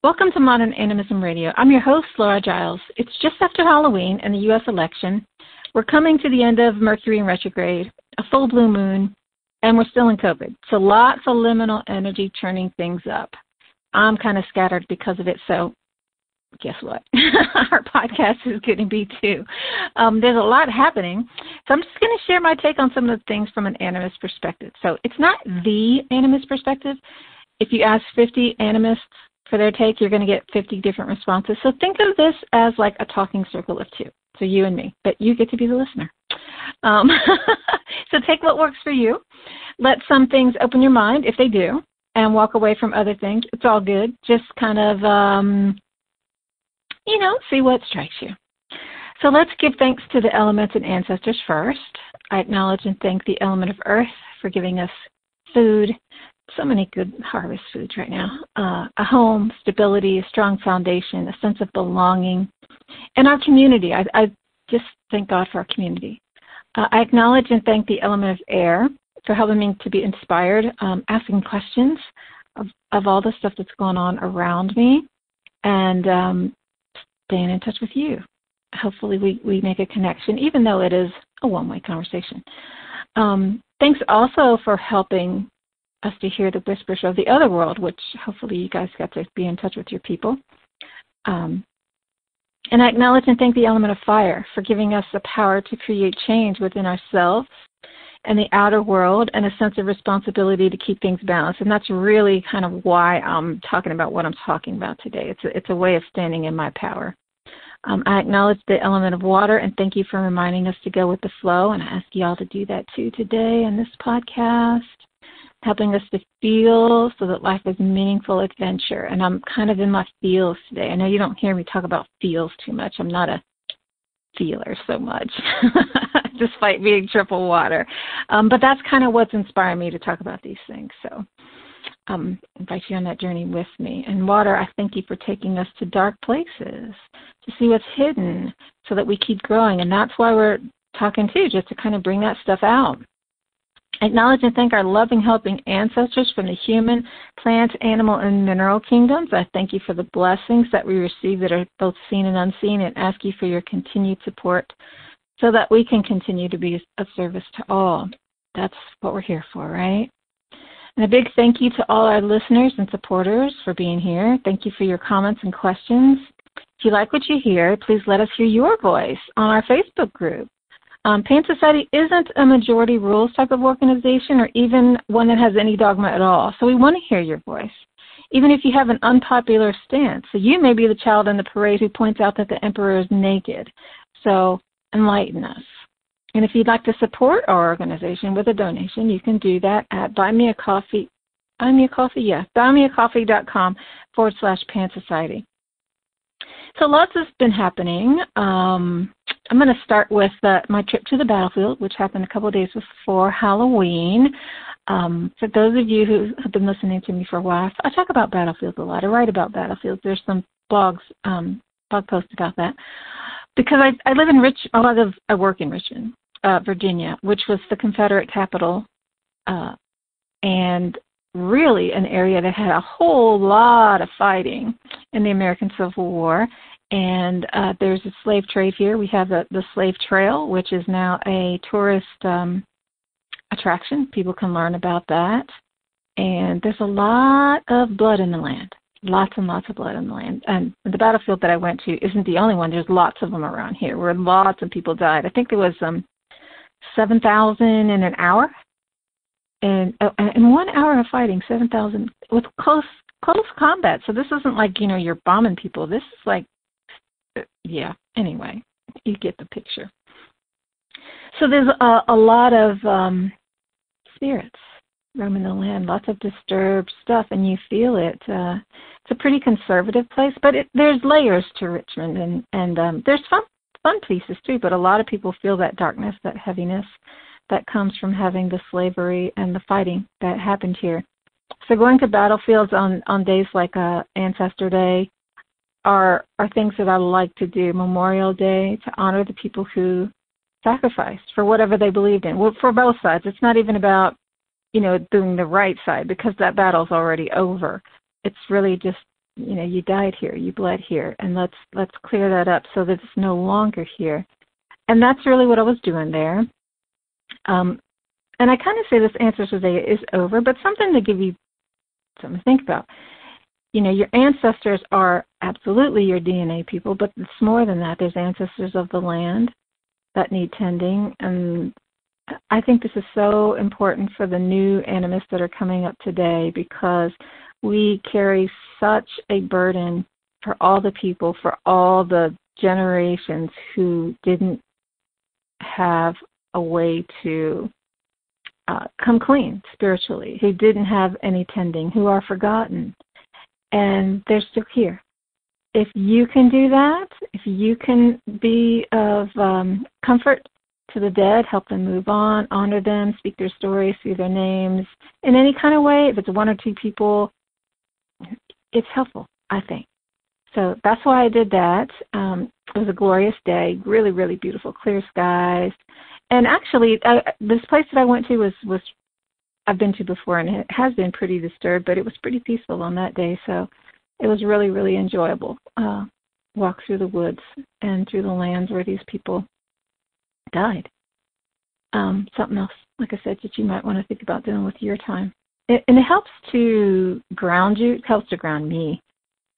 Welcome to Modern Animism Radio. I'm your host, Laura Giles. It's just after Halloween and the U.S. election. We're coming to the end of Mercury in retrograde, a full blue moon, and we're still in COVID. So lots of liminal energy turning things up. I'm kind of scattered because of it, so guess what? Our podcast is going to be too. There's a lot happening, so I'm just going to share my take on some of the things from an animist perspective. So it's not the animist perspective. If you ask 50 animists for their take, you're going to get 50 different responses. So think of this as like a talking circle of two. So you and me, but you get to be the listener. So take what works for you. Let some things open your mind, if they do, and walk away from other things. It's all good. Just kind of, see what strikes you. So let's give thanks to the elements and ancestors first. I acknowledge and thank the element of earth for giving us food, so many good harvest foods right now, a home, stability, a strong foundation, a sense of belonging, and our community. I just thank God for our community. I acknowledge and thank the element of air for helping me to be inspired, asking questions of all the stuff that's going on around me, and staying in touch with you. Hopefully we make a connection, even though it is a one-way conversation. Thanks also for helping us to hear the whispers of the other world, which hopefully you guys got to be in touch with your people. And I acknowledge and thank the element of fire for giving us the power to create change within ourselves and the outer world, and a sense of responsibility to keep things balanced. And that's really kind of why I'm talking about what I'm talking about today. It's a way of standing in my power. I acknowledge the element of water, and thank you for reminding us to go with the flow, and I ask you all to do that too today in this podcast, helping us to feel so that life is meaningful adventure. And I'm kind of in my feels today. I know you don't hear me talk about feels too much. I'm not a feeler so much, despite being triple water. But that's kind of what's inspiring me to talk about these things. So invite you on that journey with me. And water, I thank you for taking us to dark places to see what's hidden so that we keep growing. And that's why we're talking too, just to kind of bring that stuff out. Acknowledge and thank our loving, helping ancestors from the human, plant, animal, and mineral kingdoms. I thank you for the blessings that we receive that are both seen and unseen, and ask you for your continued support so that we can continue to be of service to all. That's what we're here for, right? And a big thank you to all our listeners and supporters for being here. Thank you for your comments and questions. If you like what you hear, please let us hear your voice on our Facebook group. Pan Society isn't a majority rules type of organization or even one that has any dogma at all. So we want to hear your voice, even if you have an unpopular stance. So you may be the child in the parade who points out that the emperor is naked. So enlighten us. And if you'd like to support our organization with a donation, you can do that at buymeacoffee.com/Pan Society. So lots has been happening. I'm going to start with my trip to the battlefield, which happened a couple of days before Halloween. For those of you who have been listening to me for a while, I talk about battlefields a lot. I write about battlefields. There's some blog posts about that. Because I work in Richmond, Virginia, which was the Confederate capital, and really an area that had a whole lot of fighting in the American Civil War. And there's a slave trade here. We have the Slave Trail, which is now a tourist attraction. People can learn about that. And there's a lot of blood in the land, lots and lots of blood in the land. And the battlefield that I went to isn't the only one. There's lots of them around here where lots of people died. I think there was 7,000 in an hour. And in 1 hour of fighting, 7,000 with close combat. So this isn't like, you're bombing people. This is like, anyway, you get the picture. So there's a lot of spirits roaming the land, lots of disturbed stuff, and you feel it. It's a pretty conservative place, but there's layers to Richmond, and there's fun pieces too, but a lot of people feel that darkness, that heaviness that comes from having the slavery and the fighting that happened here. So going to battlefields on days like Ancestor Day are things that I like to do. Memorial Day, to honor the people who sacrificed for whatever they believed in. Well, for both sides. It's not even about, doing the right side, because that battle's already over. It's really just you died here, you bled here, and let's clear that up so that it's no longer here. And that's really what I was doing there. And I kind of say this Ancestor Day is over, but something to give you something to think about. Your ancestors are absolutely your DNA people, but it's more than that. There's ancestors of the land that need tending, and I think this is so important for the new animists that are coming up today, because we carry such a burden for all the people, for all the generations who didn't have a way to come clean spiritually, who didn't have any tending, who are forgotten, and they're still here. If you can do that, if you can be of comfort to the dead, help them move on, honor them, speak their stories, see their names, in any kind of way, if it's one or two people, it's helpful, I think. So that's why I did that. It was a glorious day, really, really beautiful, clear skies. And actually, this place that I went to was I've been to before, and it has been pretty disturbed, but it was pretty peaceful on that day. So it was really, really enjoyable. Walk through the woods and through the lands where these people died. Something else, like I said, that you might want to think about doing with your time. And it helps to ground you. It helps to ground me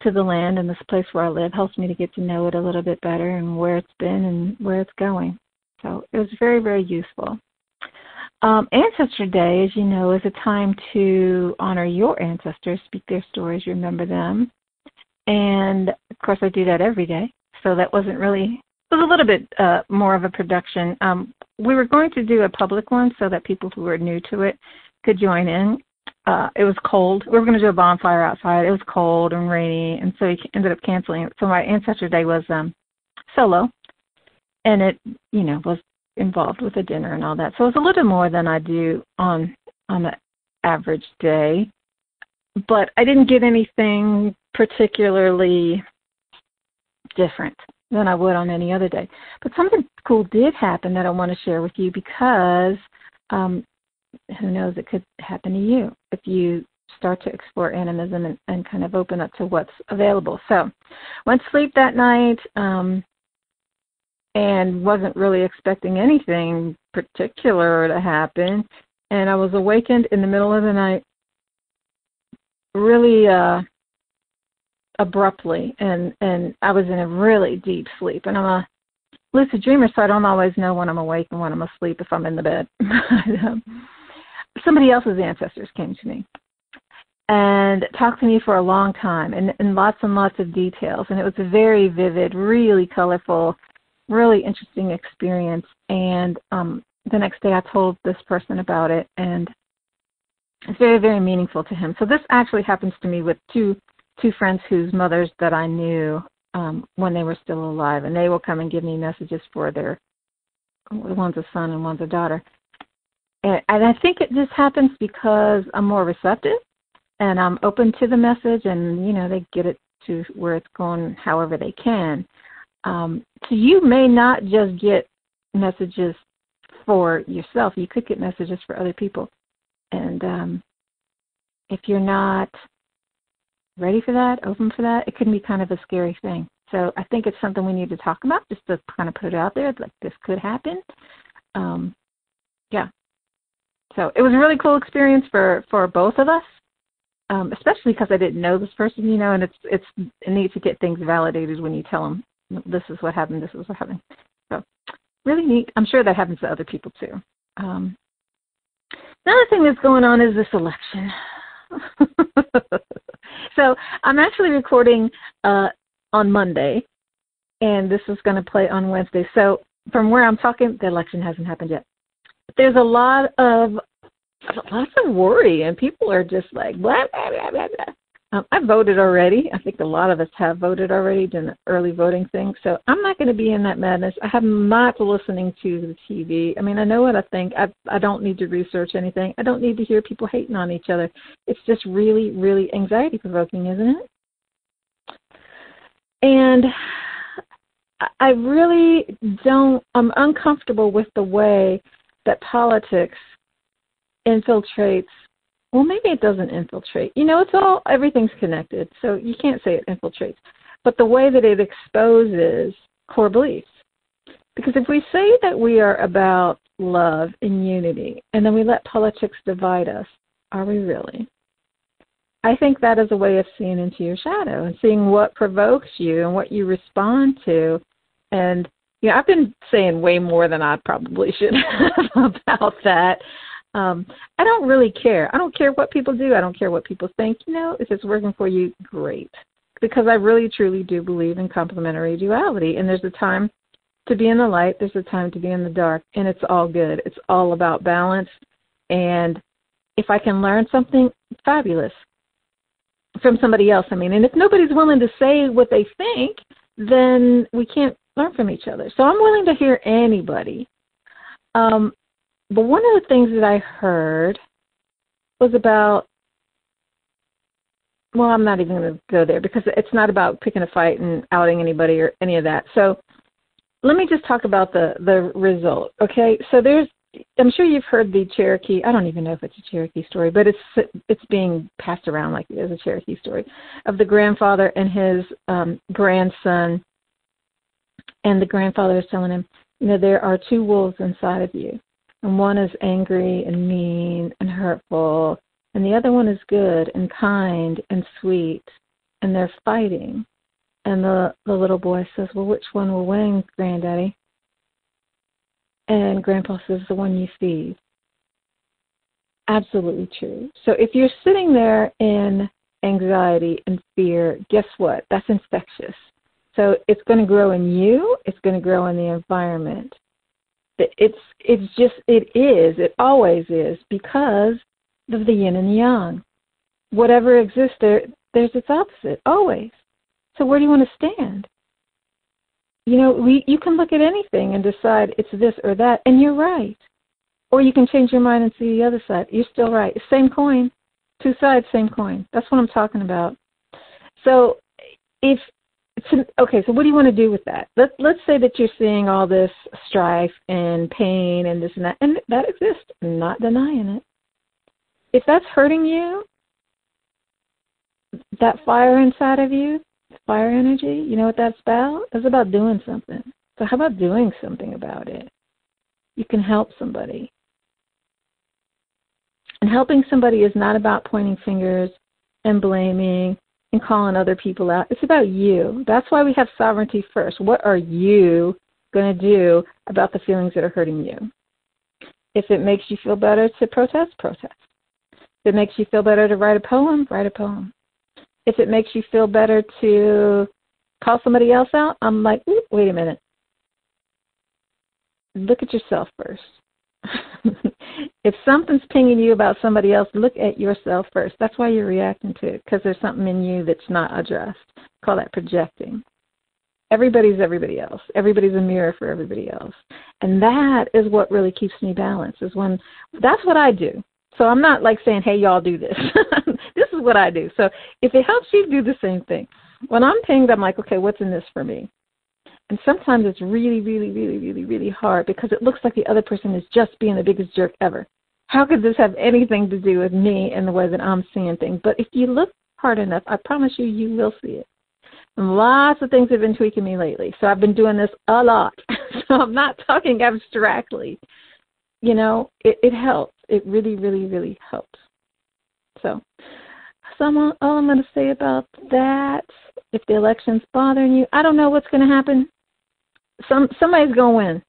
to the land and this place where I live. Helps me to get to know it a little bit better and where it's been and where it's going. So it was very, very useful. Ancestor Day, as you know, is a time to honor your ancestors, speak their stories, remember them. And, of course, I do that every day. So that wasn't really, it was a little bit more of a production. We were going to do a public one so that people who were new to it could join in. It was cold. We were going to do a bonfire outside. It was cold and rainy, and so we ended up canceling it. So my Ancestor Day was solo, and it, was involved with a dinner and all that. So it was a little more than I do on the average day. But I didn't get anything particularly different than I would on any other day. But something cool did happen that I want to share with you, because who knows, it could happen to you if you start to explore animism and kind of open up to what's available. So went to sleep that night and wasn't really expecting anything particular to happen. And I was awakened in the middle of the night really abruptly, and I was in a really deep sleep. And I'm a lucid dreamer, so I don't always know when I'm awake and when I'm asleep if I'm in the bed. Somebody else's ancestors came to me and talked to me for a long time and lots of details. And it was a very vivid, really colorful, really interesting experience. And the next day I told this person about it, and it's very, very meaningful to him. So this actually happens to me with two friends whose mothers that I knew when they were still alive, and they will come and give me messages for their, one's a son and one's a daughter. And I think it just happens because I'm more receptive and I'm open to the message, and, they get it to where it's going however they can. So you may not just get messages for yourself. You could get messages for other people. And if you're not ready for that, open for that, it can be kind of a scary thing. So I think it's something we need to talk about, just to kind of put it out there, like this could happen. Yeah. So it was a really cool experience for both of us, especially because I didn't know this person, and it's neat to get things validated when you tell them this is what happened, this is what happened. So really neat. I'm sure that happens to other people too. Another thing that's going on is this election. So I'm actually recording on Monday, and this is going to play on Wednesday. So from where I'm talking, the election hasn't happened yet. There's lots of worry, and people are just like, blah, blah, blah, blah, blah. I voted already. I think a lot of us have voted already, done the early voting thing. So I'm not going to be in that madness. I am not listening to the TV. I mean, I know what I think. I don't need to research anything. I don't need to hear people hating on each other. It's just really, really anxiety-provoking, isn't it? And I really I'm uncomfortable with the way that politics infiltrates well, maybe it doesn't infiltrate. Everything's connected, so you can't say it infiltrates. But the way that it exposes core beliefs. Because if we say that we are about love and unity, and then we let politics divide us, are we really? I think that is a way of seeing into your shadow and seeing what provokes you and what you respond to. And, I've been saying way more than I probably should have about that. I don't really care. I don't care what people do. I don't care what people think. If it's working for you, great. Because I really, truly do believe in complementary duality. And there's a time to be in the light. There's a time to be in the dark. And it's all good. It's all about balance. And if I can learn something, fabulous. From somebody else, and if nobody's willing to say what they think, then we can't learn from each other. So I'm willing to hear anybody. But one of the things that I heard was about, well, I'm not even going to go there because it's not about picking a fight and outing anybody or any of that. So let me just talk about the result, okay? So I'm sure you've heard the Cherokee, I don't even know if it's a Cherokee story, but it's being passed around like it is a Cherokee story, of the grandfather and his grandson. And the grandfather is telling him, there are two wolves inside of you. And one is angry and mean and hurtful. And the other one is good and kind and sweet. And they're fighting. And the little boy says, well, which one will win, Granddaddy? And Grandpa says, the one you feed. Absolutely true. So if you're sitting there in anxiety and fear, guess what? That's infectious. So it's going to grow in you. It's going to grow in the environment. It always is because of the yin and the yang. Whatever exists there's its opposite, always. So where do you want to stand? You can look at anything and decide it's this or that, and you're right. Or you can change your mind and see the other side. You're still right. Same coin. Two sides, same coin. That's what I'm talking about. So so what do you want to do with that? Let's say that you're seeing all this strife and pain and this and that exists. I'm not denying it. If that's hurting you, that fire inside of you, fire energy, you know what that's about? It's about doing something. So how about doing something about it? You can help somebody. And helping somebody is not about pointing fingers and blaming and calling other people out. It's about you. That's why we have sovereignty first. What are you going to do about the feelings that are hurting you? If it makes you feel better to protest, protest. If it makes you feel better to write a poem, write a poem. If it makes you feel better to call somebody else out, I'm like, wait a minute. Look at yourself first. If something's pinging you about somebody else, look at yourself first. That's why you're reacting to it, because there's something in you that's not addressed. Call that projecting. Everybody's everybody else. Everybody's a mirror for everybody else. And that is what really keeps me balanced, that's what I do. So I'm not like saying, hey, y'all do this. This is what I do. So if it helps you do the same thing. When I'm pinged, I'm like, okay, what's in this for me? And sometimes it's really, really, really, really, really hard because it looks like the other person is just being the biggest jerk ever. How could this have anything to do with me and the way that I'm seeing things? But if you look hard enough, I promise you, you will see it. And lots of things have been tweaking me lately. So I've been doing this a lot. So I'm not talking abstractly. It helps. It really, really, really helps. So all I'm going to say about that, if the election's bothering you, I don't know what's going to happen. Somebody's going to win.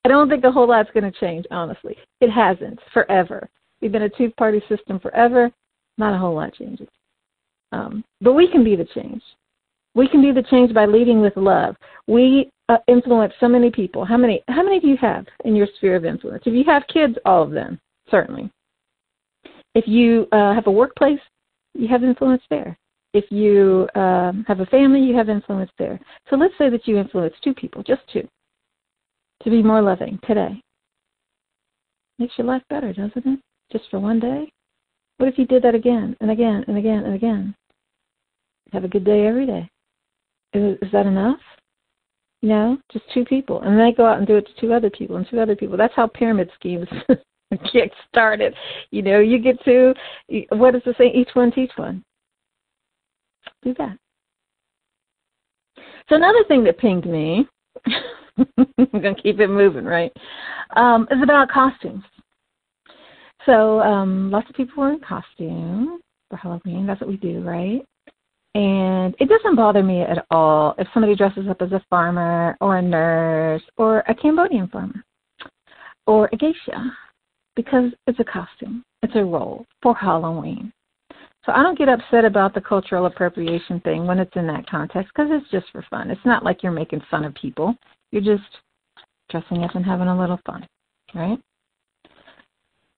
I don't think a whole lot's going to change, honestly. It hasn't forever. We've been a two-party system forever. Not a whole lot changes. But we can be the change. We can be the change by leading with love. We influence so many people. How many do you have in your sphere of influence? If you have kids, all of them, certainly. If you have a workplace, you have influence there. If you have a family, you have influence there. So let's say that you influence two people, just two, to be more loving today. Makes your life better, doesn't it? Just for one day? What if you did that again and again and again and again? Have a good day every day. Is that enough? No, just two people. And they go out and do it to two other people and two other people. That's how pyramid schemes Get started. You get to, what does it say? Each one teach one. Do that. So another thing that pinged me, I'm going to keep it moving, right, is about costumes. So lots of people were in costume for Halloween. That's what we do, right? And it doesn't bother me at all if somebody dresses up as a farmer or a nurse or a Cambodian farmer or a geisha, because it's a costume. It's a role for Halloween. So I don't get upset about the cultural appropriation thing when it's in that context, because it's just for fun. It's not like you're making fun of people. You're just dressing up and having a little fun, right?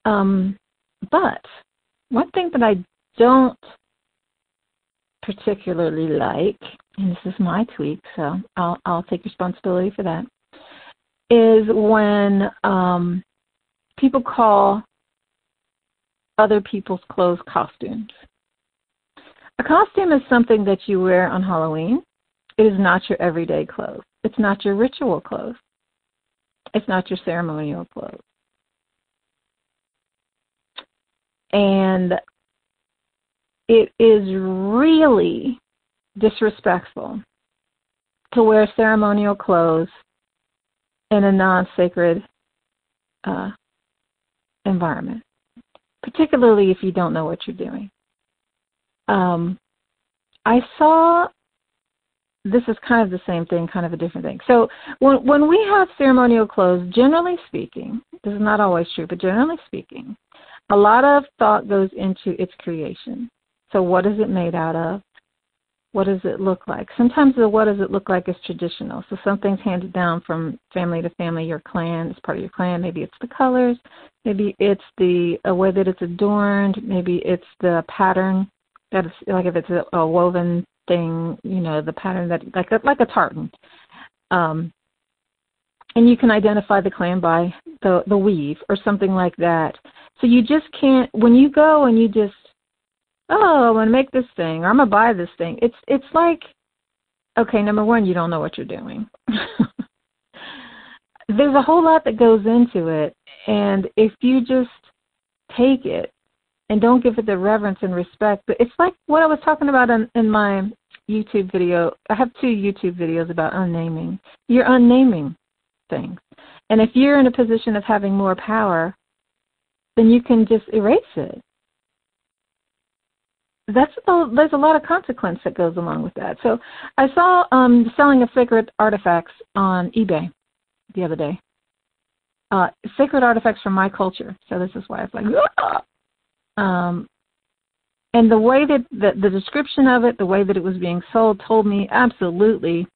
But one thing that I don't particularly like, and this is my tweak, so I'll take responsibility for that, is when people call other people's clothes costumes. A costume is something that you wear on Halloween. It is not your everyday clothes. It's not your ritual clothes. It's not your ceremonial clothes. And it is really disrespectful to wear ceremonial clothes in a non-sacred environment, particularly if you don't know what you're doing. I saw, this is kind of the same thing, kind of a different thing. So when we have ceremonial clothes, generally speaking, this is not always true, but generally speaking, a lot of thought goes into its creation. So what is it made out of? What does it look like? Sometimes the what does it look like is traditional. So something's handed down from family to family, your clan, it's part of your clan. Maybe it's the colors. Maybe it's the way that it's adorned. Maybe it's the pattern. That is, like if it's a woven thing, the pattern that, like a tartan. And you can identify the clan by the weave or something like that. So you just can't, when you go and you just, I'm going to make this thing, or I'm going to buy this thing. It's like, okay, number one, you don't know what you're doing. There's a whole lot that goes into it, and if you just take it and don't give it the reverence and respect, but it's like what I was talking about in my YouTube video. I have 2 YouTube videos about unnaming. You're unnaming things. And if you're in a position of having more power, then you can just erase it. There's a lot of consequence that goes along with that. So I saw selling of sacred artifacts on eBay the other day. Sacred artifacts from my culture. So this is why it's like, and the way that the description of it, the way that it was being sold, told me absolutely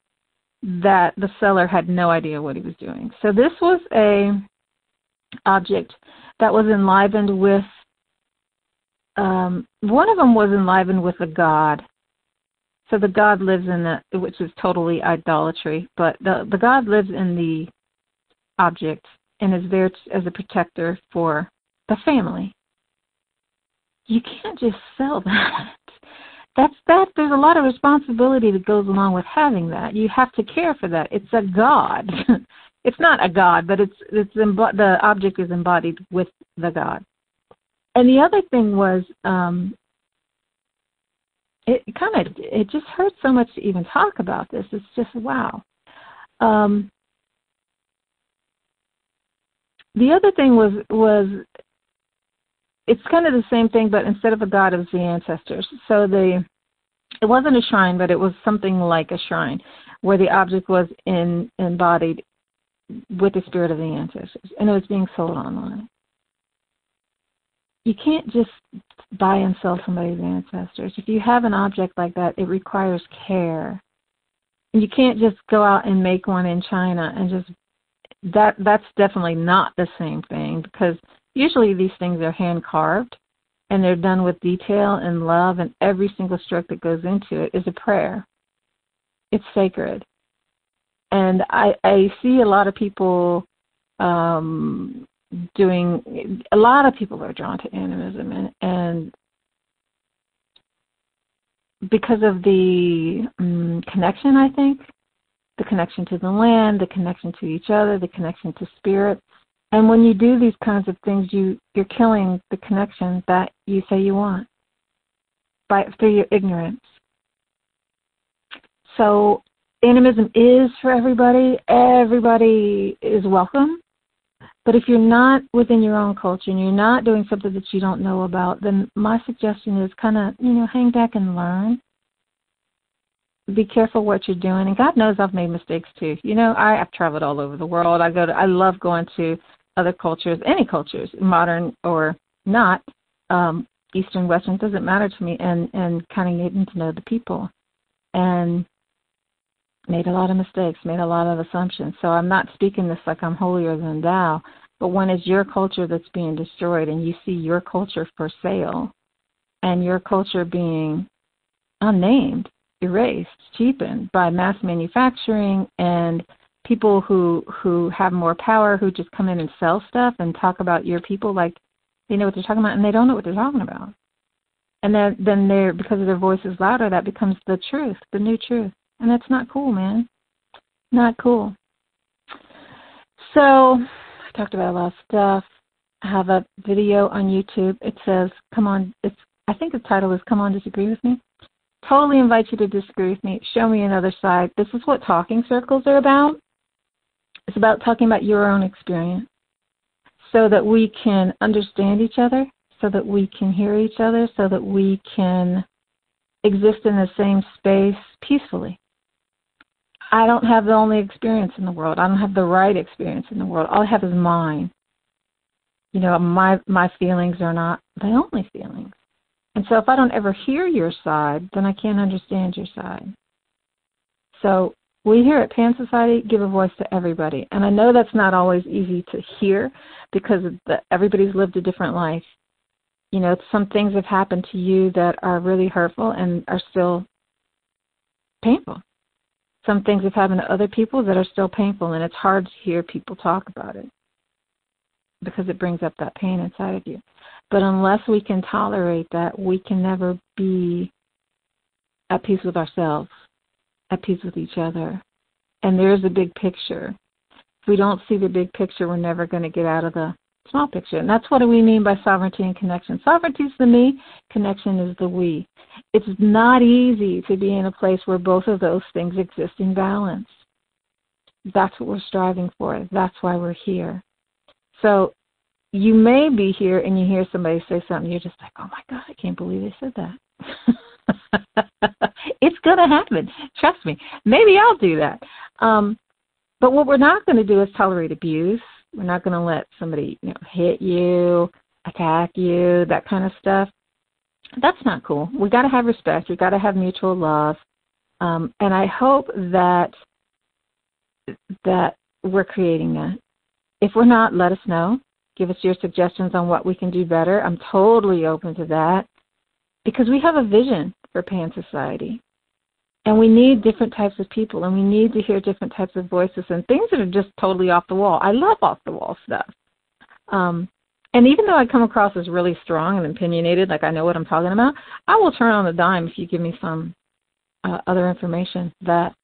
that the seller had no idea what he was doing. So this was a object that was enlivened with, one of them was enlivened with a god. So the god lives in that, which is totally idolatry, but the god lives in the object and is there as a protector for the family. You can't just sell that. There's a lot of responsibility that goes along with having that. You have to care for that. It's a god. It's not a god, but the object is embodied with the god. And the other thing was, it just hurts so much to even talk about this. It's just wow. The other thing was it's kind of the same thing, but instead of a god, it was the ancestors. So it wasn't a shrine, but it was something like a shrine, where the object was embodied with the spirit of the ancestors, and it was being sold online. You can't just buy and sell somebody's ancestors. If you have an object like that, it requires care. And you can't just go out and make one in China and just, that's definitely not the same thing, because usually these things are hand carved and they're done with detail and love, and every single stroke that goes into it is a prayer. It's sacred. And I see a lot of people a lot of people are drawn to animism, and because of the connection, I think, the connection to the land, the connection to each other, the connection to spirits, And when you do these kinds of things, you're killing the connection that you say you want through your ignorance. So animism is for everybody. Everybody is welcome. But if you're not within your own culture and you're not doing something that you don't know about, then my suggestion is kind of, hang back and learn. Be careful what you're doing. And God knows I've made mistakes too. I've traveled all over the world. I love going to other cultures, any cultures, modern or not, Eastern, Western, doesn't matter to me, and kind of getting to know the people. And made a lot of mistakes, made a lot of assumptions. So I'm not speaking this like I'm holier than thou, but when it's your culture that's being destroyed and you see your culture for sale and your culture being unnamed, erased, cheapened by mass manufacturing and people who have more power, who just come in and sell stuff and talk about your people like they know what they're talking about and they don't know what they're talking about. And then they're, because of their voice is louder, that becomes the truth, the new truth. And that's not cool, man. Not cool. So I talked about a lot of stuff. I have a video on YouTube. It says, come on, I think the title is Come On, Disagree With Me. Totally invite you to disagree with me. Show me another side. This is what talking circles are about. It's about talking about your own experience so that we can understand each other, so that we can hear each other, so that we can exist in the same space peacefully. I don't have the only experience in the world. I don't have the right experience in the world. All I have is mine. My feelings are not the only feelings. And so if I don't ever hear your side, then I can't understand your side. So we here at Pan Society give a voice to everybody. And I know that's not always easy to hear because everybody's lived a different life. Some things have happened to you that are really hurtful and are still painful. Some things have happened to other people that are still painful, and it's hard to hear people talk about it because it brings up that pain inside of you. But unless we can tolerate that, we can never be at peace with ourselves, at peace with each other. And there's a big picture. If we don't see the big picture, we're never going to get out of the small picture. And that's what we mean by sovereignty and connection. Sovereignty is the me, connection is the we. It's not easy to be in a place where both of those things exist in balance. That's what we're striving for. That's why we're here. So you may be here and you hear somebody say something, you're just like, oh my God, I can't believe they said that. It's going to happen. Trust me. Maybe I'll do that. But what we're not going to do is tolerate abuse. We're not going to let somebody hit you, attack you, that kind of stuff. That's not cool. We got to have respect. We got to have mutual love. And I hope that we're creating that. If we're not, let us know. Give us your suggestions on what we can do better. I'm totally open to that because we have a vision for Pan Society. And we need different types of people, and we need to hear different types of voices and things that are just totally off the wall. I love off-the-wall stuff. And even though I come across as really strong and opinionated, like I know what I'm talking about, I will turn on a dime if you give me some other information that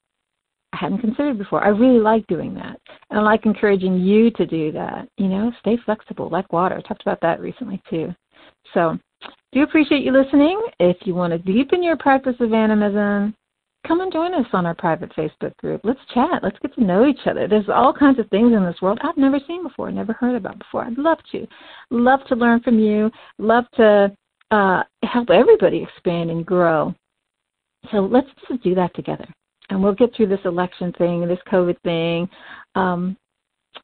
I hadn't considered before. I really like doing that. And I like encouraging you to do that. Stay flexible like water. I talked about that recently, too. So do appreciate you listening. If you want to deepen your practice of animism, come and join us on our private Facebook group. Let's chat. Let's get to know each other. There's all kinds of things in this world I've never seen before, never heard about before. I'd love to. Love to learn from you. Love to help everybody expand and grow. So let's just do that together. And we'll get through this election thing and this COVID thing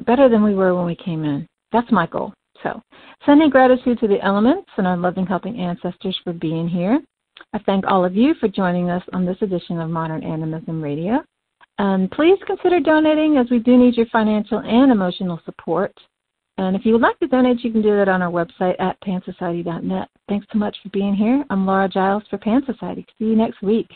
better than we were when we came in. That's my goal. So sending gratitude to the elements and our loving, helping ancestors for being here. I thank all of you for joining us on this edition of Modern Animism Radio. And please consider donating, as we do need your financial and emotional support. And if you would like to donate, you can do that on our website at pansociety.net. Thanks so much for being here. I'm Laura Giles for Pan Society. See you next week.